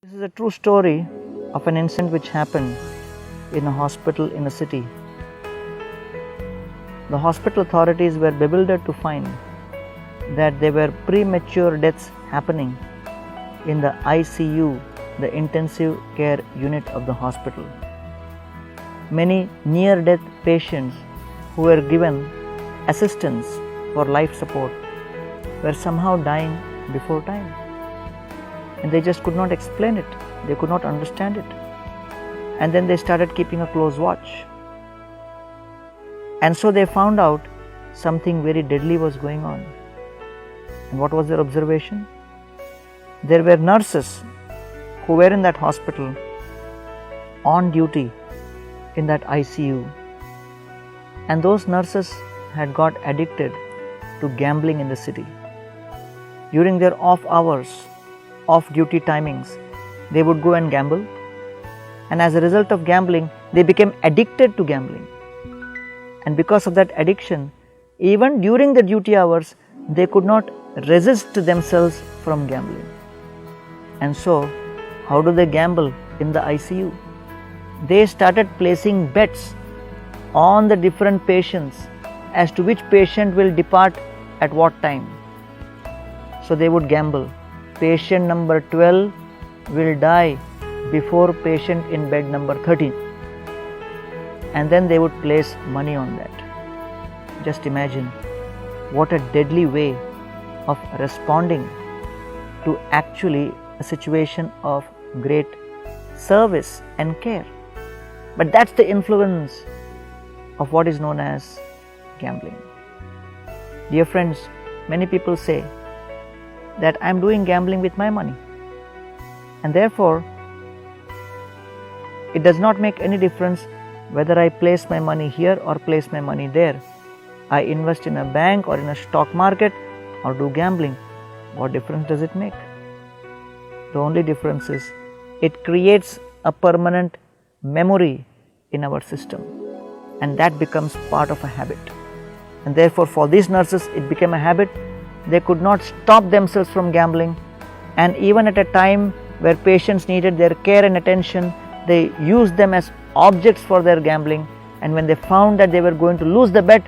This is a true story of an incident which happened in a hospital in a city. The hospital authorities were bewildered to find that there were premature deaths happening in the ICU, the intensive care unit of the hospital. Many near-death patients who were given assistance for life support were somehow dying before time. And they just could not explain it, they could not understand it. And then they started keeping a close watch. And so they found out something very deadly was going on. And what was their observation? There were nurses who were in that hospital on duty in that ICU. And those nurses had got addicted to gambling in the city. During their off hours, off-duty timings, they would go and gamble, and as a result of gambling, they became addicted to gambling. And because of that addiction, even during the duty hours, they could not resist themselves from gambling. And so, how do they gamble in the ICU? They started placing bets on the different patients as to which patient will depart at what time. So they would gamble. Patient number 12 will die before patient in bed number 13. And then they would place money on that. Just imagine what a deadly way of responding to actually a situation of great service and care. But that's the influence of what is known as gambling. Dear friends, many people say that I am doing gambling with my money, and therefore it does not make any difference whether I place my money here or place my money there. I invest in a bank or in a stock market or do gambling. What difference does it make? The only difference is it creates a permanent memory in our system, and that becomes part of a habit. And therefore for these nurses it became a habit. They could not stop themselves from gambling, and even at a time where patients needed their care and attention, they used them as objects for their gambling. And when they found that they were going to lose the bet,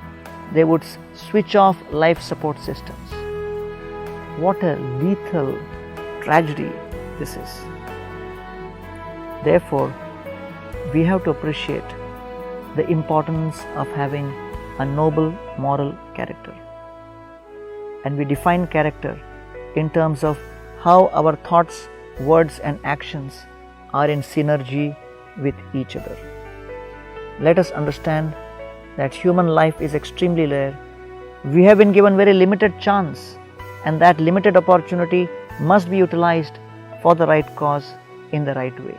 they would switch off life support systems. What a lethal tragedy this is. Therefore, we have to appreciate the importance of having a noble moral character. And we define character in terms of how our thoughts, words and actions are in synergy with each other. Let us understand that human life is extremely rare. We have been given very limited chance, and that limited opportunity must be utilized for the right cause in the right way.